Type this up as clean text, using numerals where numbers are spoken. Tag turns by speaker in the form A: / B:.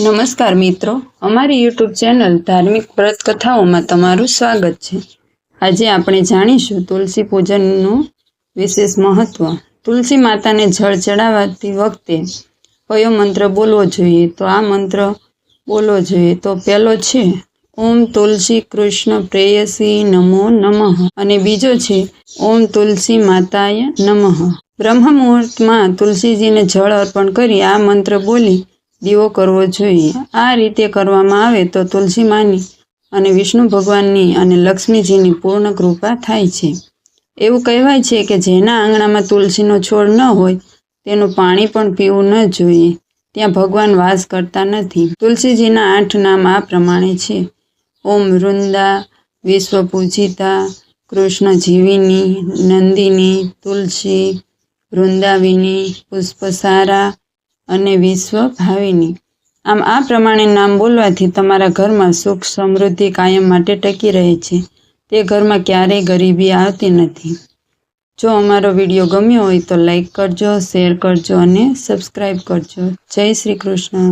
A: નમસ્કાર મિત્રો, અમારી યુટ્યુબ ચેનલ ધાર્મિક વ્રત કથાઓમાં તમારું સ્વાગત છે। આજે આપણે જાણીશું તુલસી પૂજનનું વિશેષ મહત્વ। તુલસી માતાને જળ ચડાવતી વખતે કયો મંત્ર બોલવો જોઈએ? તો આ મંત્ર બોલવો જોઈએ તો પહેલો છે ઓમ તુલસી કૃષ્ણ પ્રેયસી નમો નમઃ અને બીજો છે ઓમ તુલસી માતાય નમઃ। બ્રહ્મ મુહૂર્તમાં તુલસીજીને જળ અર્પણ કરી આ મંત્ર બોલી દીવો કરવો જોઈએ। આ રીતે કરવામાં આવે તો તુલસી માની અને વિષ્ણુ ભગવાનની અને લક્ષ્મીજીની પૂર્ણ કૃપા થાય છે। એવું કહેવાય છે કે જેના આંગણામાં તુલસીનો છોડ ન હોય તેનું પાણી પણ પીવું ન જોઈએ, ત્યાં ભગવાન વાસ કરતા નથી। તુલસીજીના 8 નામ આ પ્રમાણે છે ઓમ વૃંદા, વિશ્વપૂજિતા, કૃષ્ણ જીવિની, નંદિની, તુલસી, વૃંદાવિની, પુષ્પસારા અને વિશ્વ ભાવિની। આમ આ પ્રમાણે નામ બોલવાથી તમારા ઘરમાં સુખ સમૃદ્ધિ કાયમ માટે ટકી રહે છે। તે ઘરમાં ક્યારેય ગરીબી આવતી નથી। જો અમારો વિડીયો ગમ્યો હોય તો લાઈક કરજો, શેર કરજો અને સબસ્ક્રાઈબ કરજો। જય શ્રી કૃષ્ણ।